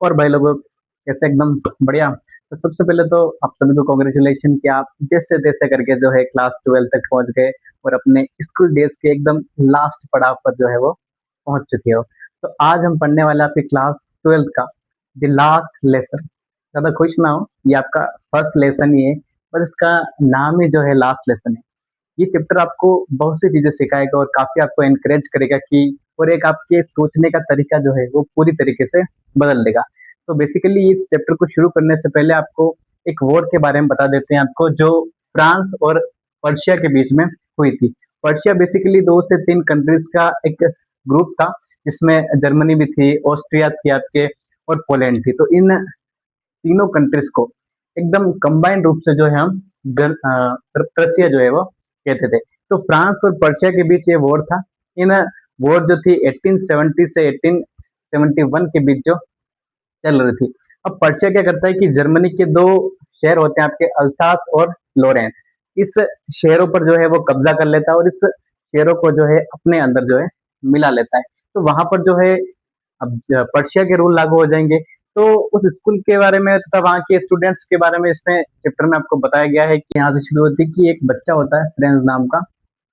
और भाई लोगों कैसे एकदम बढ़िया। तो सबसे पहले तो आप सभी को कॉन्ग्रेचुलेशन कि आप जैसे तैसे करके जो है क्लास 12 तक पहुंच गए और अपने स्कूल डेज के एकदम लास्ट पड़ाव पर जो है वो पहुंच चुके हो। तो आज हम पढ़ने वाले हैं आपके क्लास 12 का द लास्ट लेसन। ज्यादा खुश ना हो, ये आपका फर्स्ट लेसन ही है, पर इसका नाम ही जो है लास्ट लेसन है। ये चैप्टर आपको बहुत सी चीजें सिखाएगा और काफी आपको एनकरेज करेगा कि और एक आपके सोचने का तरीका जो है वो पूरी तरीके से बदल देगा। तो बेसिकली इस चैप्टर को शुरू करने से पहले आपको एक वॉर के बारे में बता देते हैं आपको, जो फ्रांस और पर्शिया के बीच में हुई थी। पर्शिया बेसिकली 2 से 3 कंट्रीज का एक ग्रुप था, जिसमें जर्मनी भी थी, ऑस्ट्रिया थी आपके, और पोलैंड थी। तो इन तीनों कंट्रीज को एकदम कंबाइंड रूप से जो है हम प्रसिया जो है वो कहते थे। तो फ्रांस और पर्शिया के बीच ये वॉर था। इन वॉर जो थी 1870 से 1871 के बीच जो चल रही थी। अब पर्शिया क्या करता है कि जर्मनी के दो शहर होते हैं आपके, अल्सास और लोरेंस। इस शहरों पर जो है वो कब्जा कर लेता है और इस शहरों को जो है अपने अंदर जो है मिला लेता है। तो वहां पर जो है अब पर्शिया के रूल लागू हो जाएंगे। तो उस स्कूल के बारे में तथा वहाँ के स्टूडेंट्स के बारे में इसमें चैप्टर में आपको बताया गया है कि यहाँ से शुरू होती है कि एक बच्चा होता है फ्रेंड्स नाम का।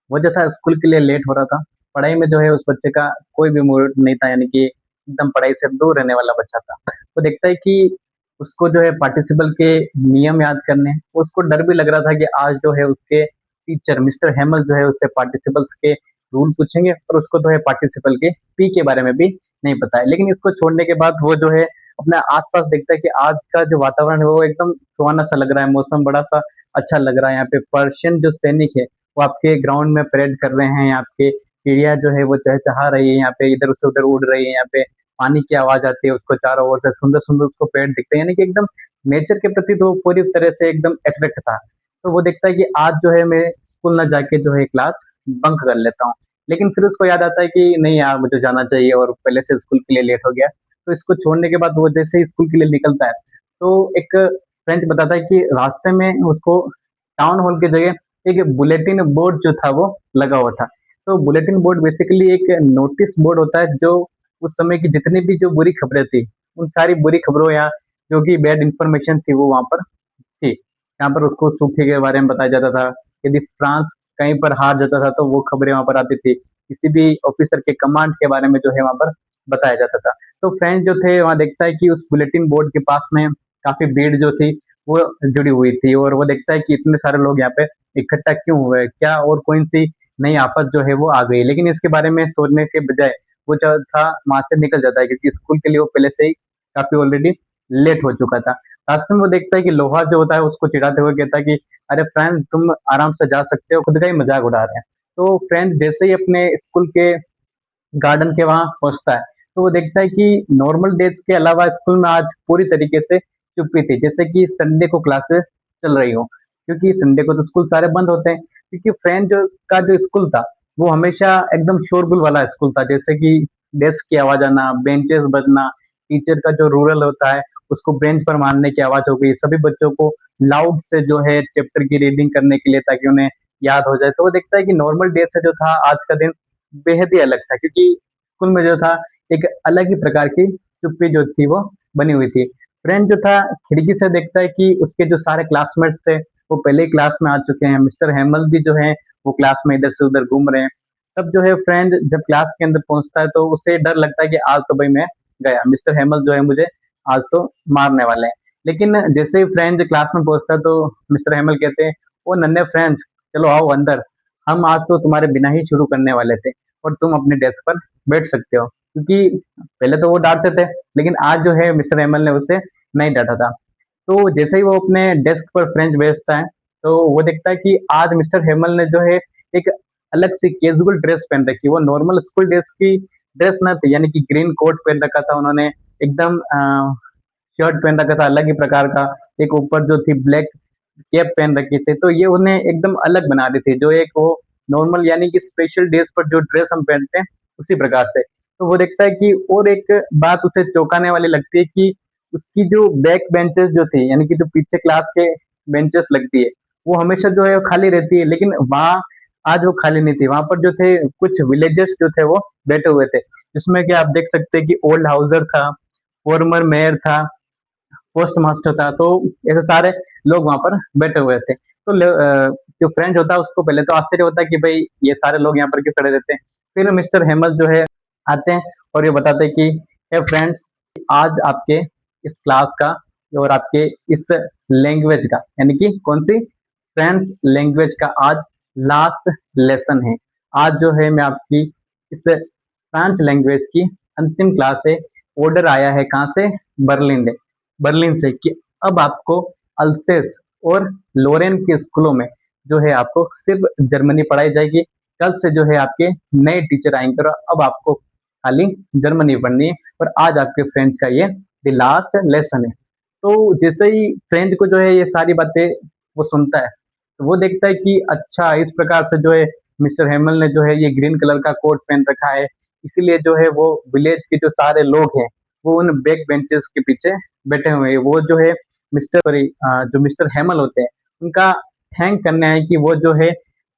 वो जो था स्कूल के लिए लेट हो रहा था। पढ़ाई में जो है उस बच्चे का कोई भी मूड नहीं था, यानी कि एकदम पढ़ाई से दूर रहने वाला बच्चा था। वो देखता है कि उसको जो है पार्टिसिपल के नियम याद करने हैं। उसको डर भी लग रहा था कि आज जो है उसके टीचर मिस्टर हेमल जो है उससे पार्टिसिपल्स के रूल पूछेंगे, और उसको जो है पार्टिसिपल के पी के बारे में भी नहीं पता है। लेकिन इसको छोड़ने के बाद वो जो है अपने आसपास देखता है कि आज का जो वातावरण है वो एकदम सुहाना सा लग रहा है, मौसम बड़ा सा अच्छा लग रहा है। यहाँ पे पर्शियन जो सैनिक है वो आपके ग्राउंड में परेड कर रहे हैं। यहाँ पे चिड़िया जो है वो चहचहा रही है, यहाँ पे इधर से उधर उड़ रही है। यहाँ पे पानी की आवाज आती है, उसको चारों ओर से सुंदर सुंदर उसको पेड़ दिखते हैं, यानी कि एकदम नेचर के प्रति तो पूरी तरह से एकदम अट्रैक्ट था। तो वो देखता है कि आज जो है मैं स्कूल ना जाके जो है क्लास बंक कर लेता हूँ। लेकिन फिर उसको याद आता है कि नहीं यार, मुझे जाना चाहिए, और पहले से स्कूल के लिए लेट हो गया। तो इसको छोड़ने के बाद वो जैसे ही स्कूल के लिए निकलता है, तो एक फ्रेंच बताता है कि रास्ते में उसको टाउन हॉल की जगह एक बुलेटिन बोर्ड जो था वो लगा हुआ था। तो बुलेटिन बोर्ड बेसिकली एक नोटिस बोर्ड होता है, जो उस समय की जितनी भी जो बुरी खबरें थी, उन सारी बुरी खबरों या जो कि बैड इंफॉर्मेशन थी वो वहां पर थी। यहाँ पर उसको सूखे के बारे में बताया जाता था। यदि फ्रांस कहीं पर हार जाता था तो वो खबरें वहां पर आती थी। किसी भी ऑफिसर के कमांड के बारे में जो है वहां पर बताया जाता था। तो फ्रेंच जो थे वहां देखता है कि उस बुलेटिन बोर्ड के पास में काफी भीड़ जो थी वो जुड़ी हुई थी, और वो देखता है कि इतने सारे लोग यहाँ पे इकट्ठा क्यों हुए, क्या और कौन सी नई आफत जो है वो आ गई। लेकिन इसके बारे में सोचने के बजाय वो जो था वहां से निकल जाता है, क्योंकि स्कूल के लिए वो पहले से ही काफी ऑलरेडी लेट हो चुका था। रास्ते में वो देखता है कि लोहा जो होता है उसको चिढ़ाते हुए कहता है कि अरे फ्रेंड, तुम आराम से जा सकते हो, खुद का ही मजाक उड़ा रहे हैं। तो फ्रेंड जैसे ही अपने स्कूल के गार्डन के वहां पहुंचता है, तो वो देखता है कि नॉर्मल डेज के अलावा स्कूल में आज पूरी तरीके से चुप्पी थी, जैसे कि संडे को क्लासेस चल रही हो। क्योंकि संडे को तो स्कूल सारे बंद होते हैं। क्योंकि फ्रेंड का जो स्कूल था वो हमेशा एकदम शोरगुल वाला स्कूल था, जैसे कि डेस्क की आवाज आना, बेंचेस बजना, टीचर का जो रूरल होता है उसको बेंच पर मारने की आवाज हो गई, सभी बच्चों को लाउड से जो है चैप्टर की रीडिंग करने के लिए, ताकि उन्हें याद हो जाए। तो वो देखता है कि नॉर्मल डे से जो था आज का दिन बेहद ही अलग था, क्योंकि स्कूल में जो था एक अलग ही प्रकार की चुप्पी जो थी वो बनी हुई थी। फ्रेंड जो था खिड़की से देखता है कि उसके जो सारे क्लासमेट्स थे वो पहले ही क्लास में आ चुके हैं। मिस्टर हेमल भी जो है वो क्लास में इधर से उधर घूम रहे हैं। तब जो है फ्रेंड जब क्लास के अंदर पहुंचता है तो उसे डर लगता है कि आज तो भाई मैं गया, मिस्टर हेमल जो है मुझे आज तो मारने वाले हैं। लेकिन जैसे ही फ्रेंड क्लास में पहुंचता है तो मिस्टर हेमल कहते हैं, ओ नन्हे फ्रेंड, चलो आओ अंदर, हम आज तो तुम्हारे बिना ही शुरू करने वाले थे, और तुम अपने डेस्क पर बैठ सकते हो। क्योंकि पहले तो वो डांटते थे, लेकिन आज जो है मिस्टर एमएल ने उसे नहीं डांटा था। तो जैसे ही वो अपने डेस्क पर फ्रेंच भेजता है, तो वो देखता है कि आज मिस्टर हेमल ने जो है एक अलग सी कैजुअल ड्रेस पहन रखी। वो नॉर्मल स्कूल ड्रेस की ड्रेस ना थी, यानी कि ग्रीन कोट पहन रखा था उन्होंने, एकदम शर्ट पहन रखा था अलग ही प्रकार का, एक ऊपर जो थी ब्लैक कैप पहन रखी थी। तो ये उन्हें एकदम अलग बना रही थी, जो एक वो नॉर्मल यानी कि स्पेशल डेज पर जो ड्रेस हम पहनते हैं उसी प्रकार से। तो वो देखता है कि और एक बात उसे चौंकाने वाली लगती है कि उसकी जो बैक बेंचेस जो थी, यानी कि जो पीछे क्लास के बेंचेस लगती है, वो हमेशा जो है वो खाली रहती है। लेकिन वहाँ आज वो खाली नहीं थी, वहां पर जो थे कुछ विलेजर्स जो थे वो बैठे हुए थे, जिसमें कि आप देख सकते हैं कि ओल्ड हाउसर था, फॉर्मर मेयर था, पोस्ट मास्टर था, तो ऐसे सारे लोग वहां पर बैठे हुए थे। तो जो फ्रेंच होता है उसको पहले तो आश्चर्य होता है कि भाई ये सारे लोग यहाँ पर क्यों खड़े रहते हैं। फिर मिस्टर हेमल जो है आते हैं और ये बताते हैं कि हे फ्रेंड्स, आज आपके इस क्लास का और आपके इस लैंग्वेज का, यानी कि कौन सी, फ्रेंच लैंग्वेज का आज लास्ट लेसन है। आज जो है मैं आपकी इस फ्रेंच लैंग्वेज की अंतिम क्लास है। ऑर्डर आया है कहाँ से, बर्लिन से, बर्लिन से, कि अब आपको अल्सेस और लोरेन के स्कूलों में जो है आपको सिर्फ जर्मनी पढ़ाई जाएगी। कल से जो है आपके नए टीचर आएंगे और अब आपको खाली जर्मनी पढ़नी है, और आज आपके फ्रेंच का ये द लास्ट लेसन है। तो जैसे ही फ्रेंच को जो है ये सारी बातें वो सुनता है, तो वो देखता है कि अच्छा, इस प्रकार से जो है मिस्टर हेमल ने जो है ये ग्रीन कलर का कोट पहन रखा है, इसीलिए जो है वो विलेज के जो सारे लोग हैं वो उन बैक बेंचेस के पीछे बैठे हुए हैं। वो जो है मिस्टर सॉरी जो मिस्टर हेमल होते हैं उनका थैंक करने आए कि वो जो है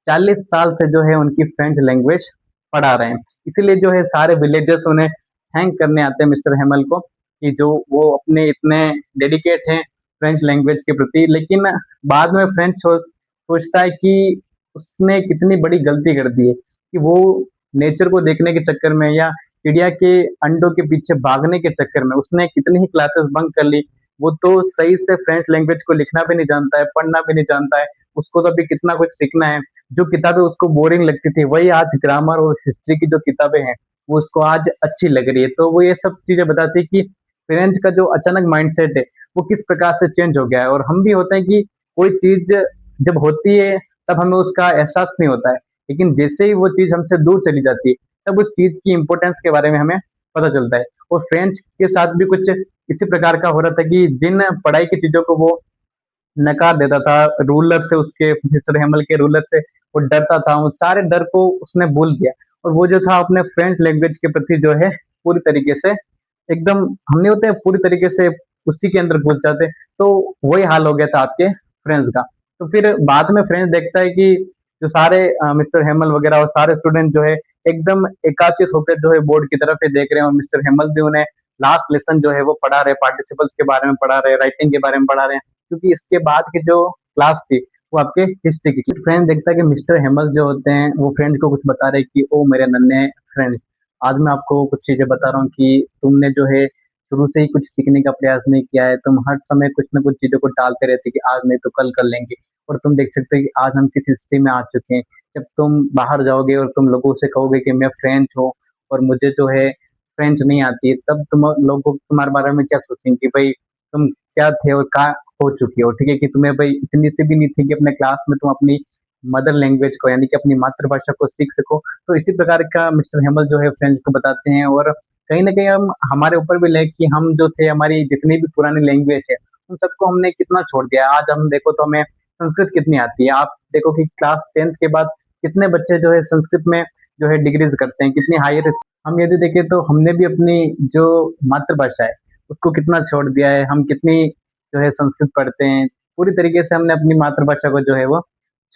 40 साल से जो है उनकी फ्रेंच लैंग्वेज पढ़ा रहे हैं। इसीलिए जो है सारे विलेजर्स उन्हें थैंक करने आते हैं मिस्टर हेमल को, कि जो वो अपने इतने डेडिकेट हैं फ्रेंच लैंग्वेज के प्रति। लेकिन बाद में फ्रेंच सोचता है कि उसने कितनी बड़ी गलती कर दी है, कि वो नेचर को देखने के चक्कर में या चिड़िया के अंडों के पीछे भागने के चक्कर में उसने कितनी ही क्लासेस बंक कर ली। वो तो सही से फ्रेंच लैंग्वेज को लिखना भी नहीं जानता है, पढ़ना भी नहीं जानता है, उसको तो अभी कितना कुछ सीखना है। जो किताबें उसको बोरिंग लगती थी वही आज ग्रामर और हिस्ट्री की जो किताबें हैं वो उसको आज अच्छी लग रही है। तो वो ये सब चीजें बताती है कि पेरेंट्स का जो अचानक माइंडसेट है वो किस प्रकार से चेंज हो गया है। और हम भी होते हैं कि कोई चीज जब होती है तब हमें उसका एहसास नहीं होता है, लेकिन जैसे ही वो चीज हमसे दूर चली जाती है तब उस चीज की इम्पोर्टेंस के बारे में हमें पता चलता है। और फ्रेंच के साथ भी कुछ इसी प्रकार का हो रहा था कि जिन पढ़ाई की चीजों को वो नकार देता था, रूलर से, उसके मिस्टर हेमल के रूलर से वो डरता था, उन सारे डर को उसने भूल दिया। और वो जो था अपने फ्रेंच लैंग्वेज के प्रति जो है पूरी तरीके से एकदम, हम नहीं होते पूरी तरीके से उसी के अंदर घुस जाते। तो वही हाल हो गया था आपके फ्रेंड्स का। तो फिर बाद में फ्रेंड्स देखता है कि जो सारे मिस्टर हेमल वगैरह और सारे स्टूडेंट जो है एकदम एकाचित होकर जो है बोर्ड की तरफ ही देख रहे हैं, और मिस्टर हेमल भी उन्हें लास्ट लेसन जो है वो पढ़ा रहे, पार्टिसिपल्स के बारे में पढ़ा रहे, राइटिंग के बारे में पढ़ा रहे हैं। क्योंकि इसके बाद की जो क्लास थी वो आपके हिस्ट्री की। फ्रेंड देखता है कि मिस्टर हेमल जो होते हैं वो फ्रेंड को कुछ बता रहे कि ओ मेरे नन्हे फ्रेंड, आज मैं आपको कुछ चीजें बता रहा हूँ कि तुमने जो है शुरू से ही कुछ सीखने का प्रयास नहीं किया है। तुम हर समय कुछ ना कुछ चीजों को टालते रहते कि आज नहीं तो कल कर लेंगे। और तुम देख सकते हो कि आज हम किस स्थिति में आ चुके हैं। जब तुम बाहर जाओगे और तुम लोगों से कहोगे कि मैं फ्रेंच हूँ और मुझे जो है फ्रेंच नहीं आती है, तब तुम लोग तुम्हारे बारे में क्या सोचेंगे कि भाई तुम क्या थे और क्या हो चुके हो। ठीक है, कि तुम्हें भाई इतनी सी भी नहीं थी कि अपने क्लास में तुम अपनी मदर लैंग्वेज को, यानी कि अपनी मातृभाषा को सीख सको। तो इसी प्रकार का मिस्टर हेमल जो है फ्रेंच को बताते हैं। और कहीं ना कहीं हम हमारे ऊपर भी ले कि हम जो थे, हमारी जितनी भी पुरानी लैंग्वेज है उन सबको हमने कितना छोड़ दिया। आज हम देखो तो हमें संस्कृत कितनी आती है। आप देखो कि क्लास 10th के बाद कितने बच्चे जो है संस्कृत में जो है डिग्रीज करते हैं, कितनी हायर। हम यदि देखें तो हमने भी अपनी जो मातृभाषा है उसको कितना छोड़ दिया है। हम कितनी जो है संस्कृत पढ़ते हैं, पूरी तरीके से हमने अपनी मातृभाषा को जो है वो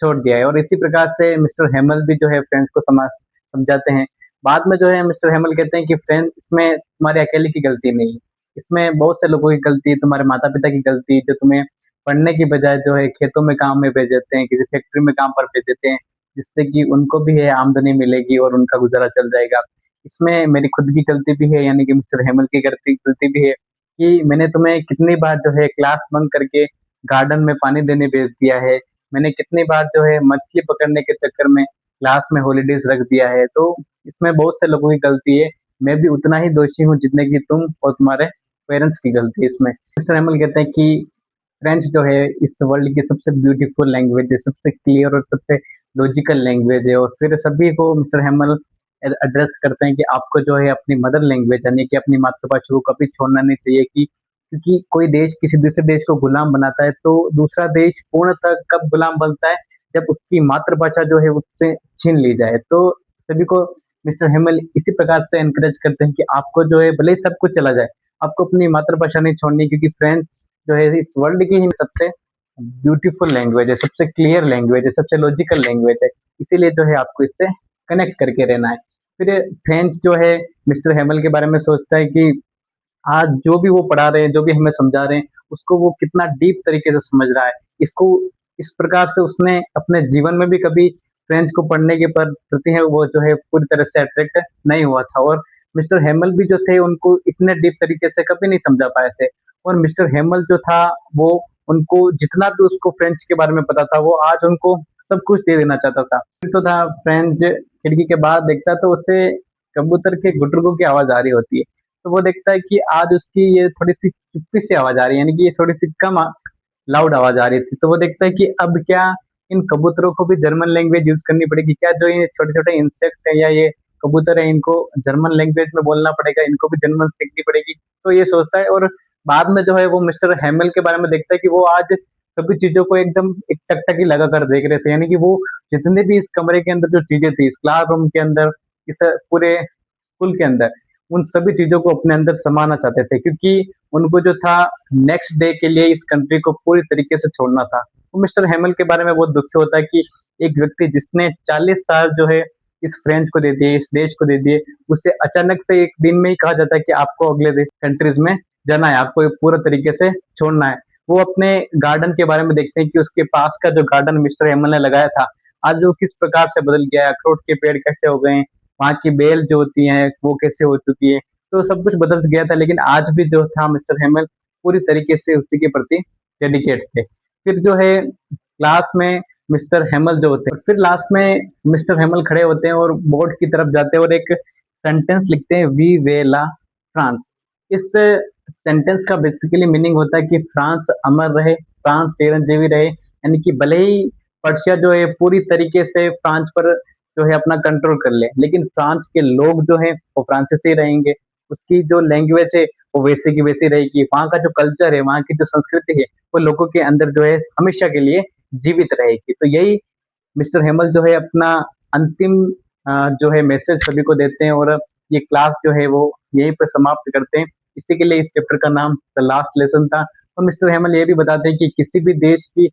छोड़ दिया है। और इसी प्रकार से मिस्टर हेमल भी जो है फ्रेंड्स को समझाते हैं। बाद में जो है मिस्टर हेमल कहते हैं कि फ्रेंड्स, इसमें तुम्हारे अकेले की गलती नहीं है, इसमें बहुत से लोगों की गलती है, तुम्हारे माता पिता की गलती है, जो तुम्हें पढ़ने की बजाय जो है खेतों में काम में भेज देते हैं, किसी फैक्ट्री में काम पर भेज देते हैं, जिससे कि उनको भी है आमदनी मिलेगी और उनका गुजारा चल जाएगा। इसमें मेरी खुद की गलती भी है, यानी कि मिस्टर हेमल की गलती भी है कि मैंने तुम्हें कितनी बार जो है क्लास बंक करके गार्डन में पानी देने भेज दिया है। मैंने कितनी बार जो है मछली पकड़ने के चक्कर में क्लास में हॉलीडेज रख दिया है। तो इसमें बहुत से लोगों की गलती है। मैं भी उतना ही दोषी हूँ जितने की तुम और तुम्हारे पेरेंट्स की गलती है इसमें। मिस्टर हेमल कहते हैं कि फ्रेंच जो है इस वर्ल्ड की सबसे ब्यूटीफुल लैंग्वेज है, सबसे क्लियर और सबसे लॉजिकल लैंग्वेज है। और फिर सभी को मिस्टर हेमल एड्रेस करते हैं कि आपको जो है अपनी मदर लैंग्वेज, यानी कि अपनी मातृभाषा को कभी छोड़ना नहीं चाहिए। कि क्योंकि कोई देश किसी दूसरे देश को गुलाम बनाता है तो दूसरा देश पूर्णतः कब गुलाम बनता है, जब उसकी मातृभाषा जो है उससे छीन ली जाए। तो सभी को मिस्टर हेमल इसी प्रकार से एनकरेज करते हैं कि आपको जो है भले ही सब कुछ चला जाए, आपको अपनी मातृभाषा नहीं छोड़नी, क्योंकि फ्रेंच जो है इस वर्ल्ड की ही सबसे ब्यूटीफुल लैंग्वेज है, सबसे क्लियर लैंग्वेज है, सबसे लॉजिकल लैंग्वेज है। इसीलिए जो है आपको इससे कनेक्ट करके रहना है। फिर फ्रेंच जो है मिस्टर हेमल के बारे में सोचता है कि आज जो भी वो पढ़ा रहे हैं, जो भी हमें समझा रहे हैं, उसको वो कितना डीप तरीके से समझ रहा है। इसको इस प्रकार से उसने अपने जीवन में भी कभी फ्रेंच को पढ़ने के प्रति है वो जो है पूरी तरह से अट्रैक्ट नहीं हुआ था। और मिस्टर हेमल भी जो थे उनको इतने डीप तरीके से कभी नहीं समझा पाए थे। और मिस्टर हेमल जो था वो उनको जितना भी उसको फ्रेंच के बारे में पता था वो आज उनको सब कुछ दे देना चाहता था। फिर तो था फ्रेंच खिड़की के बाहर देखता तो उसे कबूतर के गुटरुकों की आवाज आ रही होती है। तो वो देखता है कि आज उसकी ये थोड़ी-सी चुप्पी सी आवाज़ आ रही है, यानी कि ये थोड़ी-सी कम लाउड आवाज़ आ रही थी। तो वो देखता है कि अब क्या इन कबूतरों को भी जर्मन लैंग्वेज यूज़ करनी पड़ेगी? क्या जो ये छोटे-छोटे इंसेक्ट हैं या ये कबूतर हैं, इनको जर्मन लैंग्वेज में बोलना पड़ेगा, इनको भी जर्मन सीखनी पड़ेगी? तो ये सोचता है और बाद में जो है वो मिस्टर हैमेल के बारे में देखता है कि वो आज सभी चीज़ों को एकदम एक टकटकी लगाकर देख रहे थे। यानी कि वो जितने भी इस कमरे के अंदर जो चीज़ें थी, इस क्लासरूम के अंदर, इस पूरे स्कूल के अंदर, उन सभी चीज़ों को अपने अंदर समाना चाहते थे, क्योंकि उनको जो था नेक्स्ट डे के लिए इस कंट्री को पूरी तरीके से छोड़ना था। तो मिस्टर हैमल के बारे में बहुत दुखी होता है कि एक व्यक्ति जिसने 40 साल जो है इस फ्रेंच को दे दिए, इस देश को दे दिए, उसे अचानक से एक दिन में ही कहा जाता है कि आपको अगले देश कंट्रीज़ में जाना है, आपको ये पूरा तरीके से छोड़ना है। वो अपने गार्डन के बारे में देखते हैं कि उसके पास का जो गार्डन मिस्टर हैमल ने लगाया था, आज वो किस प्रकार से बदल गया है, अखरोट के पेड़ कैसे हो गए हैं, वहाँ की बेल जो होती हैं वो कैसे हो चुकी है। तो सब कुछ बदल गया था, लेकिन आज भी जो था मिस्टर हेमल पूरी तरीके से उसी के प्रति डेडिकेट थे। फिर जो है क्लास में मिस्टर हेमल जो होते हैं, फिर लास्ट में मिस्टर हेमल खड़े होते हैं और बोर्ड की तरफ जाते हैं और एक सेंटेंस लिखते हैं, वी वे ला फ्रांस। इस सेंटेंस का बेसिकली मीनिंग होता है कि फ्रांस अमर रहे, फ्रांस चिरंजीवी रहे। यानी कि भले ही पर्शिया जो है पूरी तरीके से फ्रांस पर जो है अपना कंट्रोल कर ले, लेकिन फ्रांस के लोग जो हैं वो फ्रांसीसी रहेंगे। उसकी जो लैंग्वेज है वो वैसी की वैसी रहेगी। वहाँ का जो कल्चर है, वहाँ की जो संस्कृति है, वो लोगों के अंदर जो है हमेशा के लिए जीवित रहेगी। तो यही मिस्टर हेमल जो है अपना अंतिम जो है मैसेज सभी को देते हैं और ये क्लास जो है वो यहीं पर समाप्त करते हैं। इसी के लिए इस चैप्टर का नाम द लास्ट लेसन था। और मिस्टर हेमल ये भी बताते हैं कि किसी भी देश की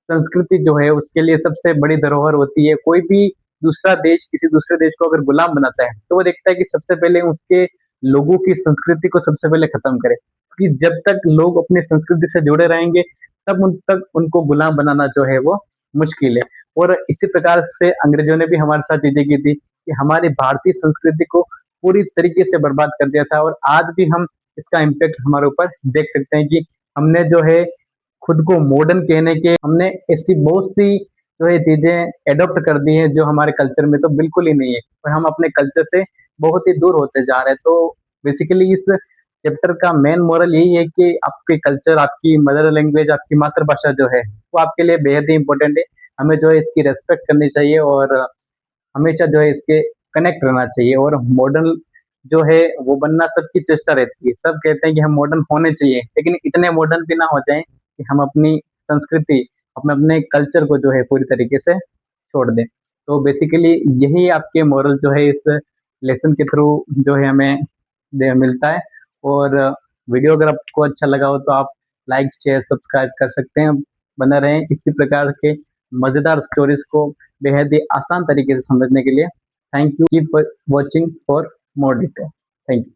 संस्कृति जो है उसके लिए सबसे बड़ी धरोहर होती है। कोई भी दूसरा देश किसी दूसरे देश को अगर गुलाम बनाता है तो वो देखता है कि सबसे पहले उसके लोगों की संस्कृति को सबसे पहले खत्म करे, क्योंकि जब तक लोग अपनी संस्कृति से जुड़े रहेंगे तब उन तक उनको गुलाम बनाना जो है वो मुश्किल है। और इसी प्रकार से अंग्रेजों ने भी हमारे साथ चीजें की थी कि हमारी भारतीय संस्कृति को पूरी तरीके से बर्बाद कर दिया था। और आज भी हम इसका इम्पैक्ट हमारे ऊपर देख सकते हैं कि हमने जो है खुद को मॉडर्न कहने के हमने ऐसी बहुत सी जो है चीजें एडॉप्ट कर दी हैं जो हमारे कल्चर में तो बिल्कुल ही नहीं है, और हम अपने कल्चर से बहुत ही दूर होते जा रहे हैं। तो बेसिकली इस चैप्टर का मेन मोरल यही है कि आपके कल्चर, आपकी मदर लैंग्वेज, आपकी मातृभाषा जो है वो आपके लिए बेहद ही इंपॉर्टेंट है। हमें जो है इसकी रेस्पेक्ट करनी चाहिए और हमेशा जो है इसके कनेक्ट रहना चाहिए। और मॉडर्न जो है वो बनना सबकी चेष्टा रहती है, सब कहते हैं कि हम मॉडर्न होने चाहिए, लेकिन इतने मॉडर्न भी ना हो जाएं कि हम अपनी संस्कृति, अपने अपने कल्चर को जो है पूरी तरीके से छोड़ दें। तो बेसिकली यही आपके मोरल जो है इस लेसन के थ्रू जो है हमें मिलता है। और वीडियो अगर आपको अच्छा लगा हो तो आप लाइक शेयर सब्सक्राइब कर सकते हैं। बने रहें इसी प्रकार के मज़ेदार स्टोरीज को बेहद ही आसान तरीके से समझने के लिए। Thank you, keep watching for more detail. Thank you.